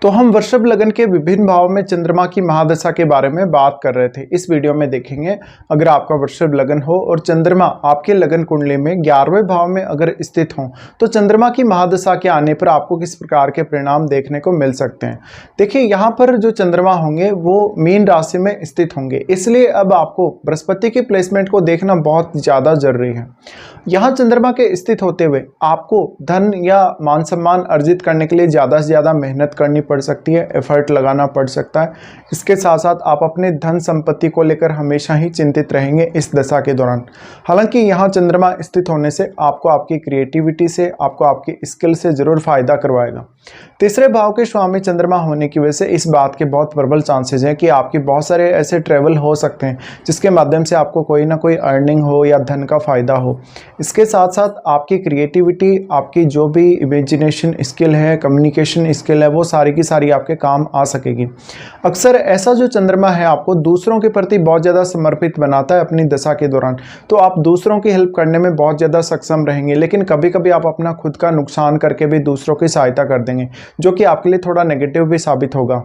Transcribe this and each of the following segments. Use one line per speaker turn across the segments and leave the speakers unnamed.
तो हम वृषभ लग्न के विभिन्न भावों में चंद्रमा की महादशा के बारे में बात कर रहे थे। इस वीडियो में देखेंगे अगर आपका वृषभ लग्न हो और चंद्रमा आपके लग्न कुंडली में 11वें भाव में अगर स्थित हो तो चंद्रमा की महादशा के आने पर आपको किस प्रकार के परिणाम देखने को मिल सकते हैं। देखिए यहाँ पर जो चंद्रमा होंगे वो मीन राशि में स्थित होंगे, इसलिए अब आपको बृहस्पति की प्लेसमेंट को देखना बहुत ज़्यादा जरूरी है। यहाँ चंद्रमा के स्थित होते हुए आपको धन या मान सम्मान अर्जित करने के लिए ज़्यादा से ज़्यादा मेहनत करनी पड़ सकती है, एफर्ट लगाना पड़ सकता है। इसके साथ साथ आप अपने धन संपत्ति को लेकर हमेशा ही चिंतित रहेंगे इस दशा के दौरान। हालांकि यहाँ चंद्रमा स्थित होने से आपको आपकी क्रिएटिविटी से, आपको आपकी स्किल से जरूर फायदा करवाएगा। तीसरे भाव के स्वामी चंद्रमा होने की वजह से इस बात के बहुत प्रबल चांसेस हैं कि आपके बहुत सारे ऐसे ट्रैवल हो सकते हैं जिसके माध्यम से आपको कोई ना कोई अर्निंग हो या धन का फायदा हो। इसके साथ साथ आपकी क्रिएटिविटी, आपकी जो भी इमेजिनेशन स्किल है, कम्युनिकेशन स्किल है, वो सारी की सारी आपके काम आ सकेगी। अक्सर ऐसा जो चंद्रमा है आपको दूसरों के प्रति बहुत ज़्यादा समर्पित बनाता है अपनी दशा के दौरान, तो आप दूसरों की हेल्प करने में बहुत ज़्यादा सक्षम रहेंगे। लेकिन कभी कभी आप अपना खुद का नुकसान करके भी दूसरों की सहायता कर देंगे, जो कि आपके लिए थोड़ा नेगेटिव भी साबित होगा।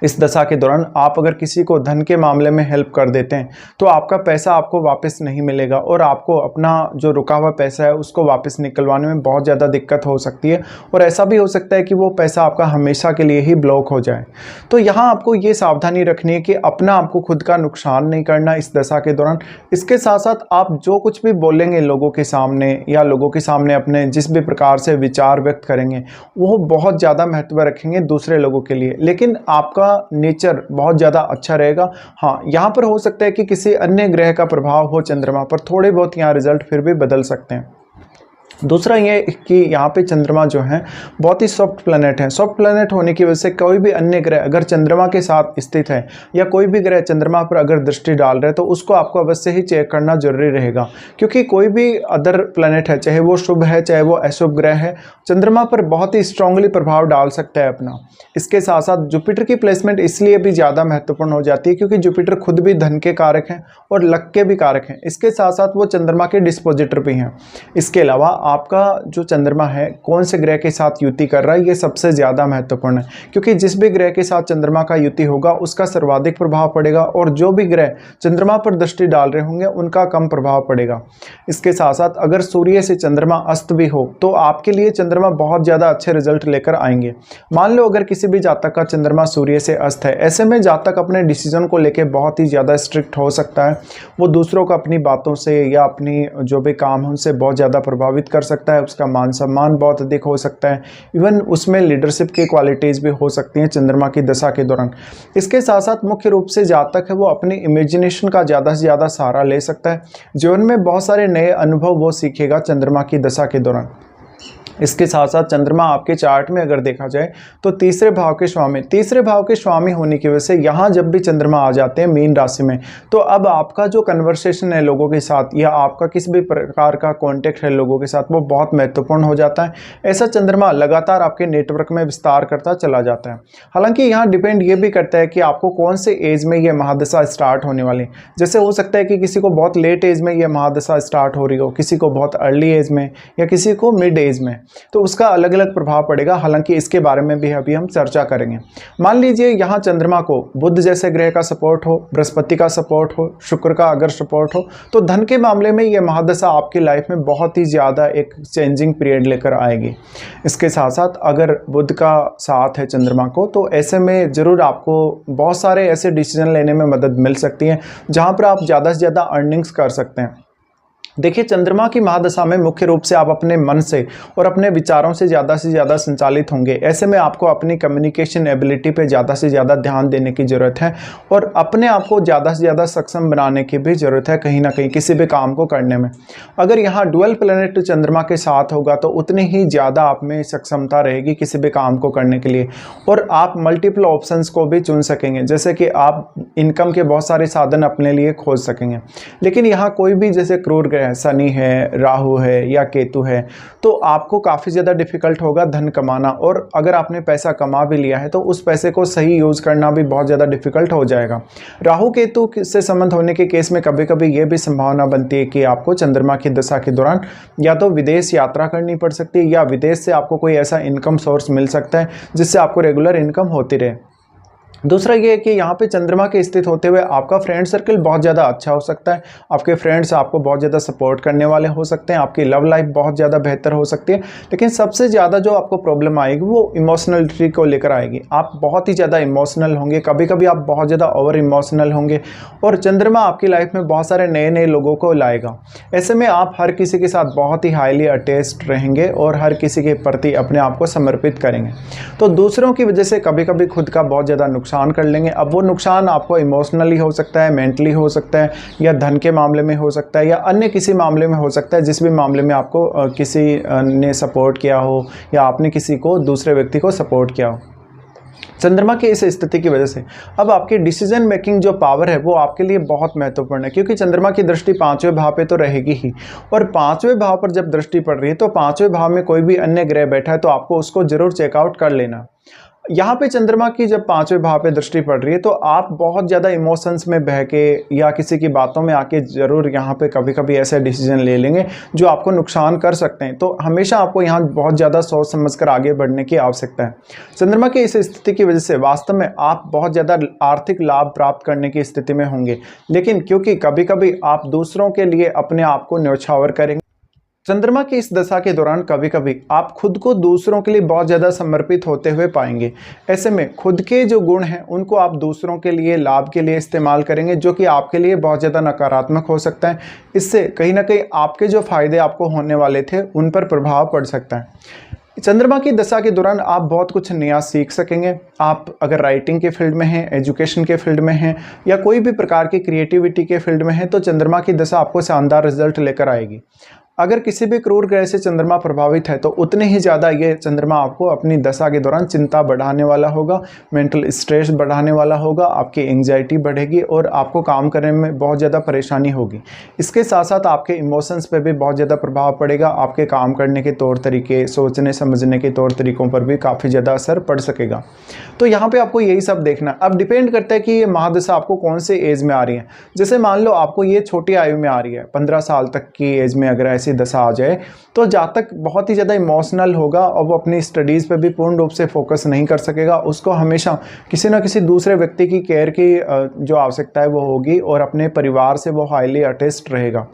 इस दशा के दौरान आप अगर किसी को धन के मामले में हेल्प कर देते हैं तो आपका पैसा आपको वापस नहीं मिलेगा और आपको अपना जो रुका हुआ पैसा है उसको वापस निकलवाने में बहुत ज़्यादा दिक्कत हो सकती है, और ऐसा भी हो सकता है कि वो पैसा आपका हमेशा के लिए ही ब्लॉक हो जाए। तो यहाँ आपको ये सावधानी रखनी है कि अपना आपको खुद का नुकसान नहीं करना इस दशा के दौरान। इसके साथ साथ आप जो कुछ भी बोलेंगे लोगों के सामने या लोगों के सामने अपने जिस भी प्रकार से विचार व्यक्त करेंगे वो बहुत ज़्यादा महत्व रखेंगे दूसरे लोगों के लिए, लेकिन आपका नेचर बहुत ज़्यादा अच्छा रहेगा। हाँ, यहाँ पर हो सकता है कि किसी अन्य ग्रह का प्रभाव हो चंद्रमा पर, थोड़े बहुत यहाँ रिजल्ट फिर भी बदल सकते हैं। दूसरा ये कि यहाँ पे चंद्रमा जो है बहुत ही सॉफ्ट प्लैनेट है। सॉफ्ट प्लैनेट होने की वजह से कोई भी अन्य ग्रह अगर चंद्रमा के साथ स्थित है या कोई भी ग्रह चंद्रमा पर अगर दृष्टि डाल रहे हैं तो उसको आपको अवश्य ही चेक करना जरूरी रहेगा, क्योंकि कोई भी अदर प्लैनेट है, चाहे वो शुभ है चाहे वो अशुभ ग्रह है, चंद्रमा पर बहुत ही स्ट्रांगली प्रभाव डाल सकता है अपना। इसके साथ साथ जुपिटर की प्लेसमेंट इसलिए भी ज़्यादा महत्वपूर्ण हो जाती है क्योंकि जुपिटर खुद भी धन के कारक हैं और लक के भी कारक हैं। इसके साथ साथ वो चंद्रमा के डिस्पोजिटर भी हैं। इसके अलावा आपका जो चंद्रमा है कौन से ग्रह के साथ युति कर रहा है ये सबसे ज़्यादा महत्वपूर्ण है, क्योंकि जिस भी ग्रह के साथ चंद्रमा का युति होगा उसका सर्वाधिक प्रभाव पड़ेगा और जो भी ग्रह चंद्रमा पर दृष्टि डाल रहे होंगे उनका कम प्रभाव पड़ेगा। इसके साथ साथ अगर सूर्य से चंद्रमा अस्त भी हो तो आपके लिए चंद्रमा बहुत ज़्यादा अच्छे रिजल्ट लेकर आएंगे। मान लो अगर किसी भी जातक का चंद्रमा सूर्य से अस्त है, ऐसे में जातक अपने डिसीजन को लेकर बहुत ही ज़्यादा स्ट्रिक्ट हो सकता है। वो दूसरों को अपनी बातों से या अपनी जो भी काम है उनसे बहुत ज़्यादा प्रभावित कर सकता है, उसका मान सम्मान बहुत अधिक हो सकता है, इवन उसमें लीडरशिप की क्वालिटीज़ भी हो सकती हैं चंद्रमा की दशा के दौरान। इसके साथ साथ मुख्य रूप से जातक है वो अपनी इमेजिनेशन का ज़्यादा से ज़्यादा सहारा ले सकता है। जीवन में बहुत सारे नए अनुभव वो सीखेगा चंद्रमा की दशा के दौरान। इसके साथ साथ चंद्रमा आपके चार्ट में अगर देखा जाए तो तीसरे भाव के स्वामी होने की वजह से यहाँ जब भी चंद्रमा आ जाते हैं मीन राशि में तो अब आपका जो कन्वर्सेशन है लोगों के साथ या आपका किसी भी प्रकार का कॉन्टेक्ट है लोगों के साथ वो बहुत महत्वपूर्ण हो जाता है। ऐसा चंद्रमा लगातार आपके नेटवर्क में विस्तार करता चला जाता है। हालांकि यहाँ डिपेंड ये भी करता है कि आपको कौन से एज में ये महादशा स्टार्ट होने वाली। जैसे हो सकता है कि किसी को बहुत लेट एज में ये महादशा स्टार्ट हो रही हो, किसी को बहुत अर्ली एज में या किसी को मिड एज में, तो उसका अलग अलग प्रभाव पड़ेगा। हालांकि इसके बारे में भी अभी हम चर्चा करेंगे। मान लीजिए यहाँ चंद्रमा को बुध जैसे ग्रह का सपोर्ट हो, बृहस्पति का सपोर्ट हो, शुक्र का अगर सपोर्ट हो तो धन के मामले में ये महादशा आपकी लाइफ में बहुत ही ज़्यादा एक चेंजिंग पीरियड लेकर आएगी। इसके साथ साथ अगर बुध का साथ है चंद्रमा को तो ऐसे में ज़रूर आपको बहुत सारे ऐसे डिसीजन लेने में मदद मिल सकती है जहाँ पर आप ज़्यादा से ज़्यादा अर्निंग्स कर सकते हैं। देखिए चंद्रमा की महादशा में मुख्य रूप से आप अपने मन से और अपने विचारों से ज़्यादा संचालित होंगे। ऐसे में आपको अपनी कम्युनिकेशन एबिलिटी पे ज़्यादा से ज़्यादा ध्यान देने की ज़रूरत है और अपने आप को ज़्यादा से ज़्यादा सक्षम बनाने की भी ज़रूरत है कहीं ना कहीं किसी भी काम को करने में। अगर यहाँ डुअल प्लैनेट चंद्रमा के साथ होगा तो उतनी ही ज़्यादा आप में सक्षमता रहेगी किसी भी काम को करने के लिए और आप मल्टीपल ऑप्शंस को भी चुन सकेंगे। जैसे कि आप इनकम के बहुत सारे साधन अपने लिए खोज सकेंगे। लेकिन यहाँ कोई भी जैसे क्रूर ग्रह शनि है, राहु है या केतु है, तो आपको काफ़ी ज़्यादा डिफिकल्ट होगा धन कमाना, और अगर आपने पैसा कमा भी लिया है तो उस पैसे को सही यूज़ करना भी बहुत ज़्यादा डिफिकल्ट हो जाएगा। राहु केतु से संबंध होने के केस में कभी कभी ये भी संभावना बनती है कि आपको चंद्रमा की दशा के दौरान या तो विदेश यात्रा करनी पड़ सकती है या विदेश से आपको कोई ऐसा इनकम सोर्स मिल सकता है जिससे आपको रेगुलर इनकम होती रहे। दूसरा ये है कि यहाँ पे चंद्रमा के स्थित होते हुए आपका फ्रेंड सर्कल बहुत ज़्यादा अच्छा हो सकता है, आपके फ्रेंड्स आपको बहुत ज़्यादा सपोर्ट करने वाले हो सकते हैं, आपकी लव लाइफ बहुत ज़्यादा बेहतर हो सकती है। लेकिन सबसे ज़्यादा जो आपको प्रॉब्लम आएगी वो इमोशनलिटी को लेकर आएगी। आप बहुत ही ज़्यादा इमोशनल होंगे, कभी कभी आप बहुत ज़्यादा ओवर इमोशनल होंगे, और चंद्रमा आपकी लाइफ में बहुत सारे नए नए लोगों को लाएगा। ऐसे में आप हर किसी के साथ बहुत ही हाईली अटैच्ड रहेंगे और हर किसी के प्रति अपने आप को समर्पित करेंगे। तो दूसरों की वजह से कभी कभी खुद का बहुत ज़्यादा नुकसान कर लेंगे। अब वो नुकसान आपको इमोशनली हो सकता है, मेंटली हो सकता है, या धन के मामले में हो सकता है, या अन्य किसी मामले में हो सकता है। जिस भी मामले में आपको किसी ने सपोर्ट किया हो या आपने किसी को दूसरे व्यक्ति को सपोर्ट किया हो, चंद्रमा की इस स्थिति की वजह से अब आपकी डिसीजन मेकिंग जो पावर है वो आपके लिए बहुत महत्वपूर्ण है, क्योंकि चंद्रमा की दृष्टि 5वें भाव पे तो रहेगी ही, और 5वें भाव पर जब दृष्टि पड़ रही है तो 5वें भाव में कोई भी अन्य ग्रह बैठा है तो आपको उसको जरूर चेकआउट कर लेना। यहाँ पे चंद्रमा की जब 5वें भाव पे दृष्टि पड़ रही है तो आप बहुत ज़्यादा इमोशंस में बह के या किसी की बातों में आके ज़रूर यहाँ पे कभी कभी ऐसे डिसीजन ले लेंगे जो आपको नुकसान कर सकते हैं। तो हमेशा आपको यहाँ बहुत ज़्यादा सोच समझकर आगे बढ़ने की आवश्यकता है। चंद्रमा की इस स्थिति की वजह से वास्तव में आप बहुत ज़्यादा आर्थिक लाभ प्राप्त करने की स्थिति में होंगे, लेकिन क्योंकि कभी कभी आप दूसरों के लिए अपने आप को न्यौछावर करेंगे। चंद्रमा की इस दशा के दौरान कभी कभी आप खुद को दूसरों के लिए बहुत ज़्यादा समर्पित होते हुए पाएंगे। ऐसे में खुद के जो गुण हैं उनको आप दूसरों के लिए लाभ के लिए इस्तेमाल करेंगे, जो कि आपके लिए बहुत ज़्यादा नकारात्मक हो सकता है। इससे कहीं ना कहीं आपके जो फायदे आपको होने वाले थे उन पर प्रभाव पड़ सकता है। चंद्रमा की दशा के दौरान आप बहुत कुछ नया सीख सकेंगे। आप अगर राइटिंग के फील्ड में हैं, एजुकेशन के फील्ड में हैं, या कोई भी प्रकार की क्रिएटिविटी के फील्ड में हैं, तो चंद्रमा की दशा आपको शानदार रिजल्ट लेकर आएगी। अगर किसी भी क्रूर ग्रह से चंद्रमा प्रभावित है तो उतने ही ज़्यादा ये चंद्रमा आपको अपनी दशा के दौरान चिंता बढ़ाने वाला होगा, मेंटल स्ट्रेस बढ़ाने वाला होगा, आपकी एंग्जाइटी बढ़ेगी और आपको काम करने में बहुत ज़्यादा परेशानी होगी। इसके साथ साथ आपके इमोशंस पे भी बहुत ज़्यादा प्रभाव पड़ेगा, आपके काम करने के तौर तरीके, सोचने समझने के तौर तरीक़ों पर भी काफ़ी ज़्यादा असर पड़ सकेगा। तो यहाँ पर आपको यही सब देखना। अब डिपेंड करता है कि ये महादशा आपको कौन से एज में आ रही है। जैसे मान लो आपको ये छोटी आयु में आ रही है, 15 साल तक की एज में अगर ऐसी दशा आ जाए तो जातक बहुत ही ज़्यादा इमोशनल होगा और वो अपनी स्टडीज़ पे भी पूर्ण रूप से फोकस नहीं कर सकेगा। उसको हमेशा किसी ना किसी दूसरे व्यक्ति की केयर की जो आवश्यकता है वो होगी, और अपने परिवार से वो हाईली अटैच्ड रहेगा।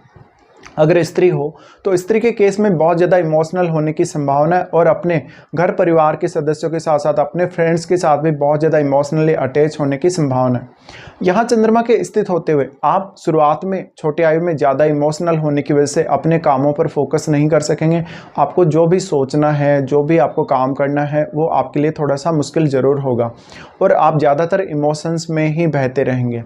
अगर स्त्री हो तो स्त्री के केस में बहुत ज़्यादा इमोशनल होने की संभावना है, और अपने घर परिवार के सदस्यों के साथ साथ अपने फ्रेंड्स के साथ भी बहुत ज़्यादा इमोशनली अटैच होने की संभावना है। यहाँ चंद्रमा के स्थित होते हुए आप शुरुआत में छोटे आयु में ज़्यादा इमोशनल होने की वजह से अपने कामों पर फोकस नहीं कर सकेंगे। आपको जो भी सोचना है, जो भी आपको काम करना है, वो आपके लिए थोड़ा सा मुश्किल ज़रूर होगा, और आप ज़्यादातर इमोशंस में ही बहते रहेंगे।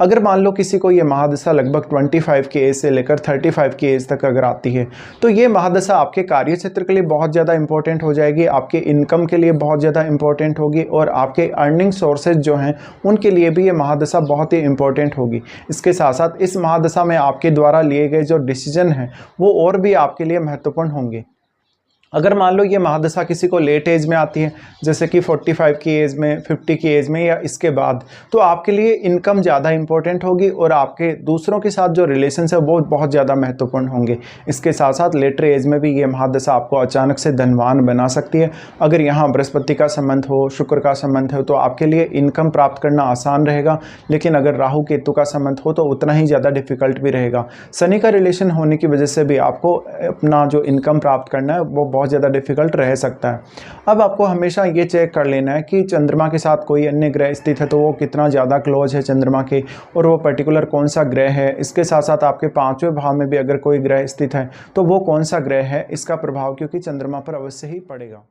अगर मान लो किसी को ये महादशा लगभग 25 की एज से लेकर 35 की एज तक अगर आती है तो ये महादशा आपके कार्य क्षेत्र के लिए बहुत ज़्यादा इंपॉर्टेंट हो जाएगी, आपके इनकम के लिए बहुत ज़्यादा इंपॉर्टेंट होगी, और आपके अर्निंग सोर्सेज जो हैं उनके लिए भी ये महादशा बहुत ही इंपॉर्टेंट होगी। इसके साथ साथ इस महादशा में आपके द्वारा लिए गए जो डिसीजन हैं वो और भी आपके लिए महत्वपूर्ण होंगे। अगर मान लो ये महादशा किसी को लेट एज में आती है, जैसे कि 45 की एज में, 50 की एज में या इसके बाद, तो आपके लिए इनकम ज़्यादा इंपॉर्टेंट होगी और आपके दूसरों के साथ जो रिलेशन है वो बहुत ज़्यादा महत्वपूर्ण होंगे। इसके साथ साथ लेटर एज में भी ये महादशा आपको अचानक से धनवान बना सकती है। अगर यहाँ बृहस्पति का संबंध हो, शुक्र का संबंध हो, तो आपके लिए इनकम प्राप्त करना आसान रहेगा, लेकिन अगर राहु केतु का संबंध हो तो उतना ही ज़्यादा डिफिकल्ट भी रहेगा। शनि का रिलेशन होने की वजह से भी आपको अपना जो इनकम प्राप्त करना है वो बहुत ज़्यादा डिफिकल्ट रह सकता है। अब आपको हमेशा ये चेक कर लेना है कि चंद्रमा के साथ कोई अन्य ग्रह स्थित है तो वो कितना ज़्यादा क्लोज है चंद्रमा के, और वो पर्टिकुलर कौन सा ग्रह है। इसके साथ साथ आपके 5वें भाव में भी अगर कोई ग्रह स्थित है तो वो कौन सा ग्रह है, इसका प्रभाव क्योंकि चंद्रमा पर अवश्य ही पड़ेगा।